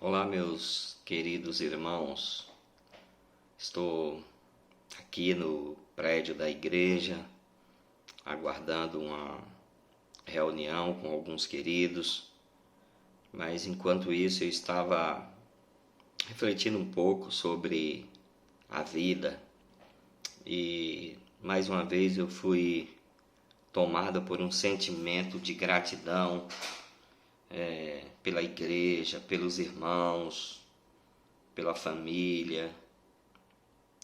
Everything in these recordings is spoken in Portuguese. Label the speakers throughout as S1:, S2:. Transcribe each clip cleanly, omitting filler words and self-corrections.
S1: Olá, meus queridos irmãos. Estou aqui no prédio da igreja, aguardando uma reunião com alguns queridos, mas enquanto isso eu estava refletindo um pouco sobre a vida e mais uma vez eu fui tomado por um sentimento de gratidão pela igreja, pelos irmãos, pela família,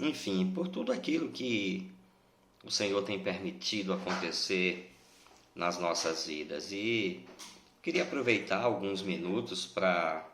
S1: enfim, por tudo aquilo que o Senhor tem permitido acontecer nas nossas vidas. E queria aproveitar alguns minutos para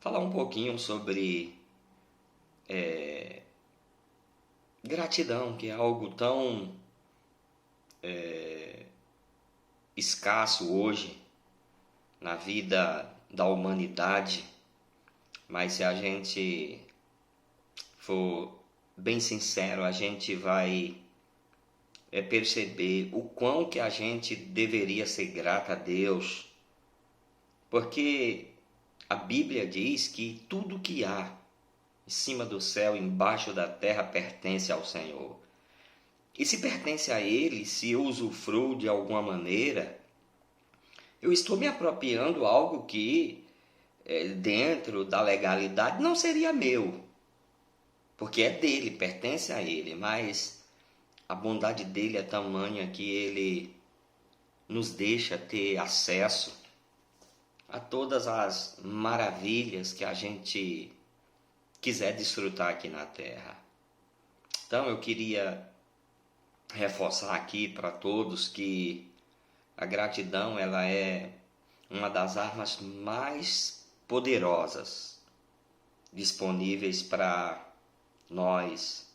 S1: falar um pouquinho sobre gratidão, que é algo tão escasso hoje na vida da humanidade, mas se a gente for bem sincero, a gente vai perceber o quão que a gente deveria ser grato a Deus, porque a Bíblia diz que tudo que há em cima do céu, embaixo da terra, pertence ao Senhor. E se pertence a Ele, se eu usufruo de alguma maneira, eu estou me apropriando algo que, dentro da legalidade, não seria meu, porque é dele, pertence a Ele, mas a bondade dele é tamanha que Ele nos deixa ter acesso a todas as maravilhas que a gente quiser desfrutar aqui na Terra. Então eu queria reforçar aqui para todos que a gratidão ela é uma das armas mais poderosas disponíveis para nós,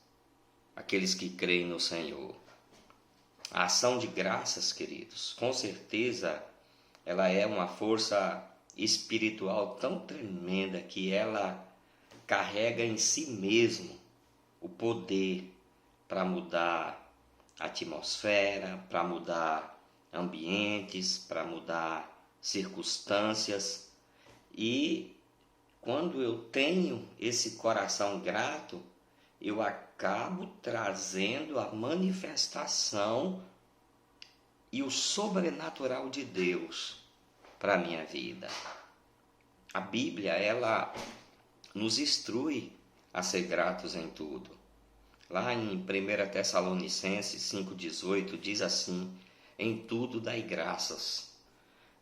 S1: aqueles que creem no Senhor. A ação de graças, queridos, com certeza ela é uma força espiritual tão tremenda que ela carrega em si mesmo o poder para mudar a atmosfera, para mudar ambientes, para mudar circunstâncias. E quando eu tenho esse coração grato, eu acabo trazendo a manifestação e o sobrenatural de Deus para a minha vida. A Bíblia, ela nos instrui a ser gratos em tudo. Lá em 1 Tessalonicenses 5,18 diz assim: em tudo dai graças,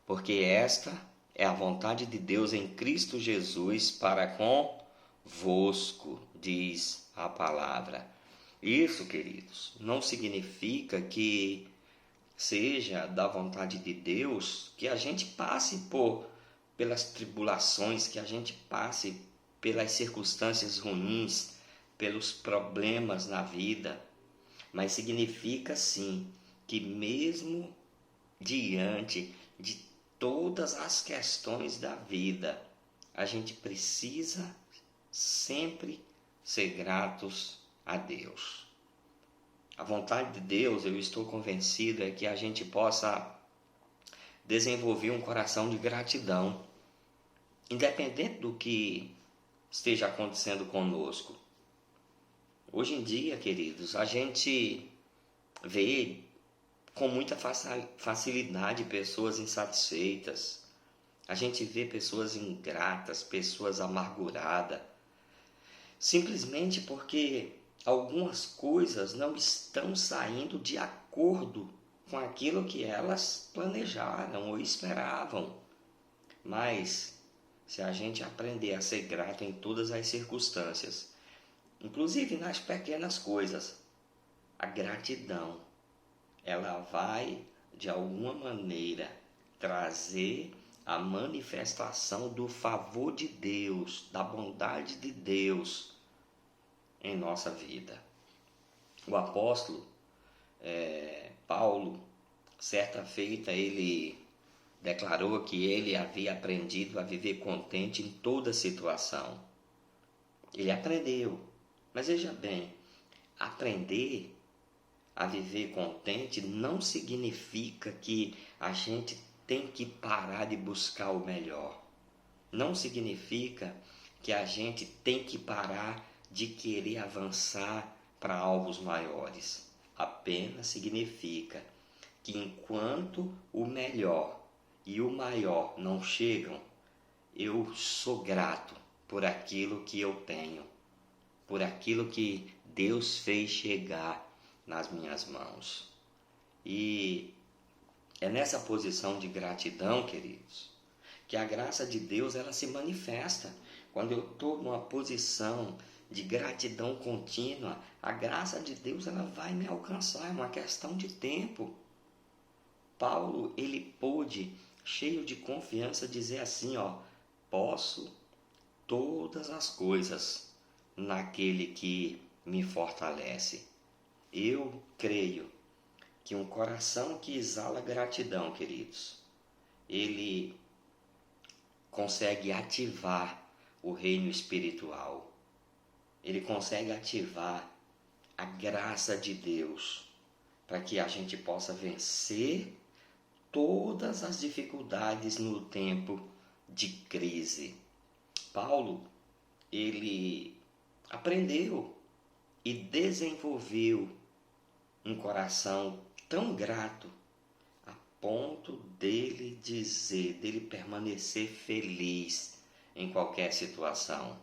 S1: porque esta é a vontade de Deus em Cristo Jesus para convosco, diz a palavra. Isso, queridos, não significa que seja da vontade de Deus que a gente passe pelas tribulações, que a gente passe pelas circunstâncias ruins, pelos problemas na vida, mas significa sim que mesmo diante de todas as questões da vida, a gente precisa sempre ser gratos a Deus. A vontade de Deus, eu estou convencido, é que a gente possa desenvolver um coração de gratidão, independente do que esteja acontecendo conosco. Hoje em dia, queridos, a gente vê com muita facilidade pessoas insatisfeitas, a gente vê pessoas ingratas, pessoas amarguradas, simplesmente porque algumas coisas não estão saindo de acordo com aquilo que elas planejaram ou esperavam. Mas se a gente aprender a ser grato em todas as circunstâncias, inclusive nas pequenas coisas, a gratidão, ela vai de alguma maneira trazer a manifestação do favor de Deus, da bondade de Deus em nossa vida. O apóstolo Paulo, certa feita, ele declarou que ele havia aprendido a viver contente em toda situação. Ele aprendeu, mas veja bem, aprender a viver contente não significa que a gente tem que parar de buscar o melhor. não significa que a gente tem que parar de querer avançar para alvos maiores. Apenas significa que enquanto o melhor e o maior não chegam, eu sou grato por aquilo que eu tenho, por aquilo que Deus fez chegar nas minhas mãos. E é nessa posição de gratidão, queridos, que a graça de Deus ela se manifesta. Quando eu estou numa posição de gratidão contínua, a graça de Deus ela vai me alcançar, é uma questão de tempo. Paulo, ele pôde, cheio de confiança, dizer assim, posso todas as coisas naquele que me fortalece. Eu creio que um coração que exala gratidão, queridos, ele consegue ativar o reino espiritual. Ele consegue ativar a graça de Deus para que a gente possa vencer todas as dificuldades no tempo de crise. Paulo, ele aprendeu e desenvolveu um coração tão grato a ponto dele permanecer feliz em qualquer situação.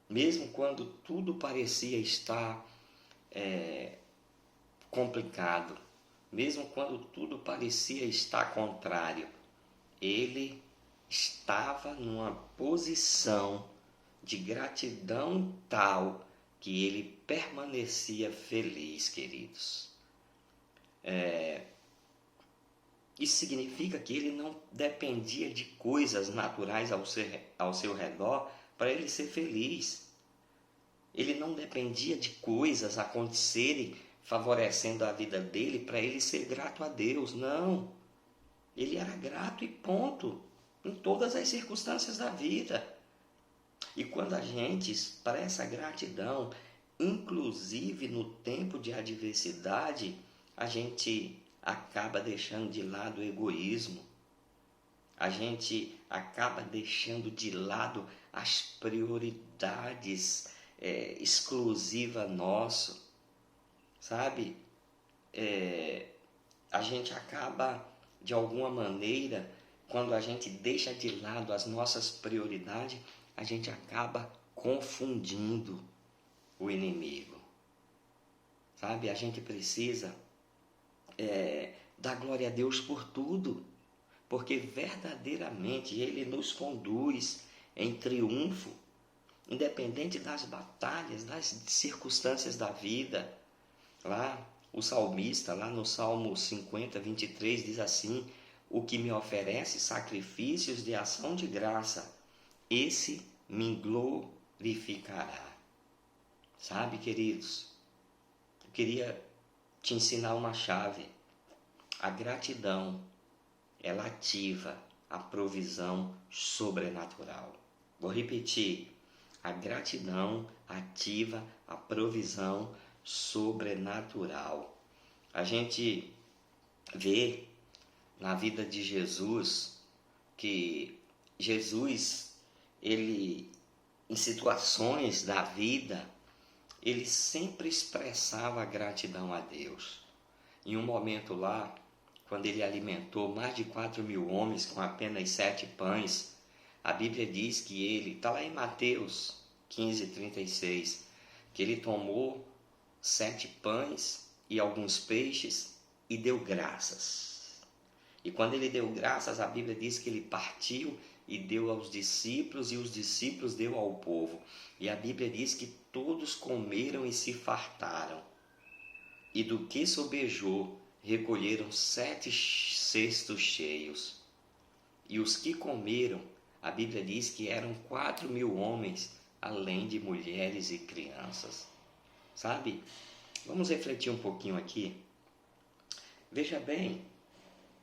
S1: Mesmo quando tudo parecia estar complicado, mesmo quando tudo parecia estar contrário, ele estava numa posição de gratidão tal que ele permanecia feliz, queridos. Isso significa que ele não dependia de coisas naturais ao seu redor para ele ser feliz. Ele não dependia de coisas acontecerem favorecendo a vida dele para ele ser grato a Deus. Não. Ele era grato e ponto, em todas as circunstâncias da vida. E quando a gente expressa gratidão, inclusive no tempo de adversidade, a gente acaba deixando de lado o egoísmo. A gente acaba deixando de lado as prioridades exclusivas nossas. Sabe? A gente acaba, de alguma maneira, quando a gente deixa de lado as nossas prioridades, a gente acaba confundindo o inimigo. Sabe? A gente precisa dar glória a Deus por tudo, porque verdadeiramente Ele nos conduz em triunfo, independente das batalhas, das circunstâncias da vida. Lá, o salmista, lá no Salmo 50, 23, diz assim: o que me oferece sacrifícios de ação de graça, esse me glorificará. Sabe, queridos, eu queria te ensinar uma chave. A gratidão, ela ativa a provisão sobrenatural. Vou repetir. A gratidão ativa a provisão sobrenatural. A gente vê na vida de Jesus que Jesus, ele, em situações da vida, ele sempre expressava gratidão a Deus. Em um momento lá, quando ele alimentou mais de 4.000 homens com apenas 7 pães, a Bíblia diz que ele, está lá em Mateus 15, 36, que ele tomou 7 pães e alguns peixes e deu graças. E quando ele deu graças, a Bíblia diz que ele partiu e deu aos discípulos, e os discípulos deu ao povo. E a Bíblia diz que todos comeram e se fartaram. E do que sobejou, recolheram 7 cestos cheios. E os que comeram, a Bíblia diz que eram 4.000 homens, além de mulheres e crianças. Sabe? Vamos refletir um pouquinho aqui. Veja bem,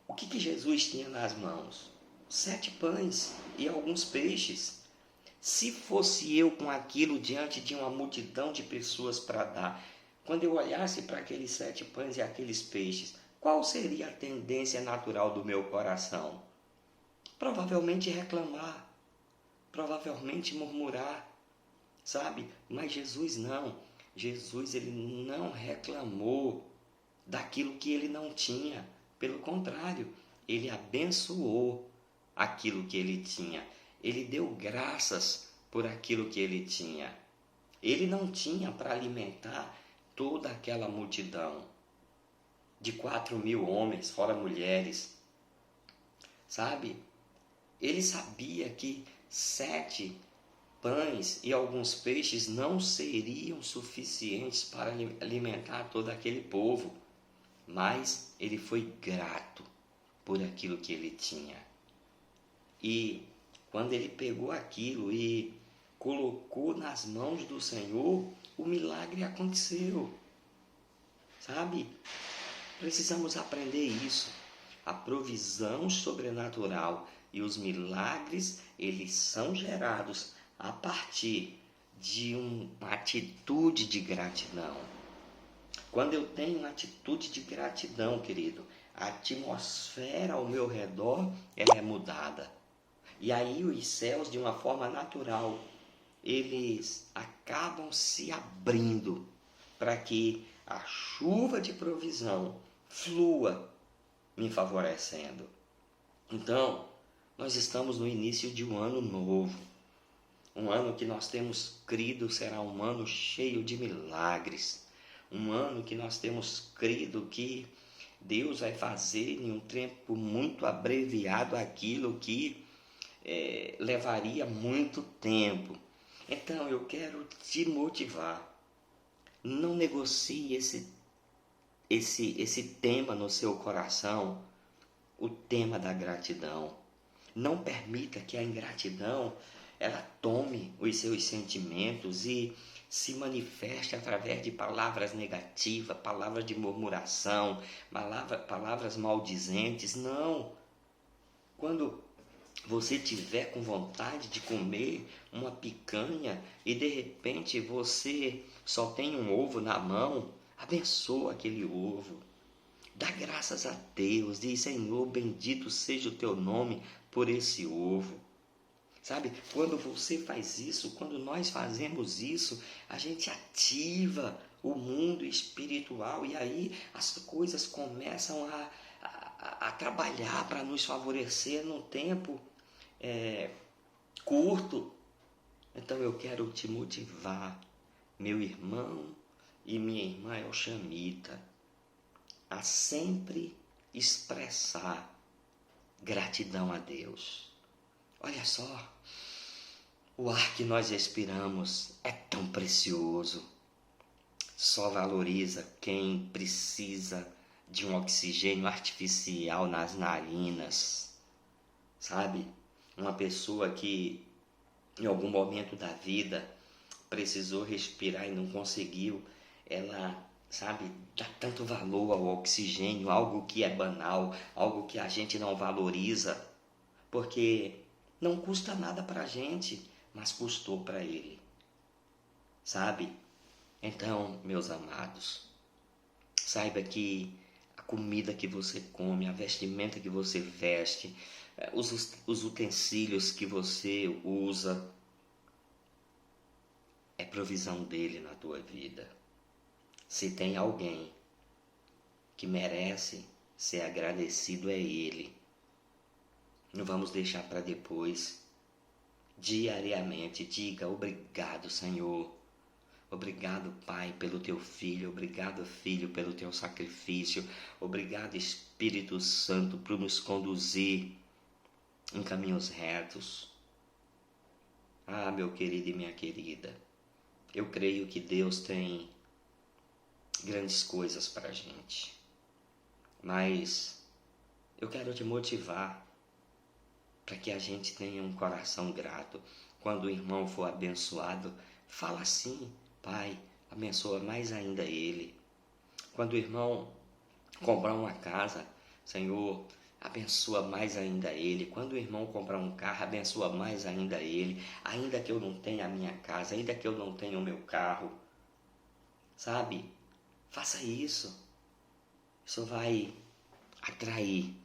S1: o que Jesus tinha nas mãos? 7 pães e alguns peixes. Se fosse eu com aquilo diante de uma multidão de pessoas para dar, quando eu olhasse para aqueles 7 pães e aqueles peixes, qual seria a tendência natural do meu coração? Provavelmente reclamar. provavelmente murmurar, sabe? Mas Jesus não. Jesus, ele não reclamou daquilo que ele não tinha. Pelo contrário, ele abençoou aquilo que ele tinha. Ele deu graças por aquilo que ele tinha. Ele não tinha para alimentar toda aquela multidão de 4.000 homens, fora mulheres, sabe? Ele sabia que 7 pães e alguns peixes não seriam suficientes para alimentar todo aquele povo, mas ele foi grato por aquilo que ele tinha. E quando ele pegou aquilo e colocou nas mãos do Senhor, o milagre aconteceu, sabe? Precisamos aprender isso. A provisão sobrenatural e os milagres, eles são gerados a partir de uma atitude de gratidão. Quando eu tenho uma atitude de gratidão, querido, a atmosfera ao meu redor, ela é mudada. E aí os céus, de uma forma natural, eles acabam se abrindo para que a chuva de provisão flua me favorecendo. Então, nós estamos no início de um ano novo. Um ano que nós temos crido será um ano cheio de milagres. Um ano que nós temos crido que Deus vai fazer em um tempo muito abreviado aquilo que levaria muito tempo. Então eu quero te motivar. Não negocie esse tema no seu coração, o tema da gratidão. Não permita que a ingratidão ela tome os seus sentimentos e se manifeste através de palavras negativas, palavras de murmuração, palavras maldizentes. Não. Quando você tiver com vontade de comer uma picanha e de repente você só tem um ovo na mão, abençoa aquele ovo. Dá graças a Deus, diz: Senhor, bendito seja o teu nome por esse ovo. Sabe, quando você faz isso, quando nós fazemos isso, a gente ativa o mundo espiritual e aí as coisas começam a trabalhar para nos favorecer num tempo curto. Então eu quero te motivar, meu irmão e minha irmã Elchamita, a sempre expressar gratidão a Deus. Olha só, o ar que nós respiramos é tão precioso. Só valoriza quem precisa de um oxigênio artificial nas narinas. Sabe? Uma pessoa que em algum momento da vida precisou respirar e não conseguiu, ela, sabe, dá tanto valor ao oxigênio, algo que é banal, algo que a gente não valoriza, porque não custa nada para a gente, mas custou para ele, sabe? Então, meus amados, saiba que a comida que você come, a vestimenta que você veste, os utensílios que você usa, é provisão dele na tua vida. Se tem alguém que merece ser agradecido, é ele. Não vamos deixar para depois. Diariamente diga: obrigado, Senhor. Obrigado, Pai, pelo teu filho. Obrigado, Filho, pelo teu sacrifício. Obrigado, Espírito Santo, por nos conduzir em caminhos retos. Ah, meu querido e minha querida, eu creio que Deus tem grandes coisas para a gente. Mas eu quero te motivar para que a gente tenha um coração grato. Quando o irmão for abençoado, fala assim: Pai, abençoa mais ainda ele. Quando o irmão comprar uma casa, Senhor, abençoa mais ainda ele. Quando o irmão comprar um carro, abençoa mais ainda ele. Ainda que eu não tenha a minha casa, ainda que eu não tenha o meu carro, sabe? Faça isso. Isso vai atrair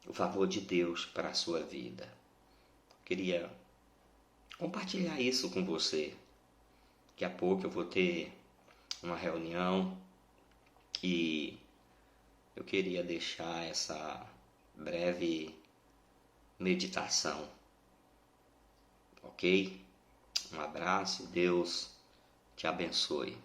S1: o favor de Deus para a sua vida. Queria compartilhar isso com você. Daqui a pouco eu vou ter uma reunião e eu queria deixar essa breve meditação, ok? Um abraço, Deus te abençoe.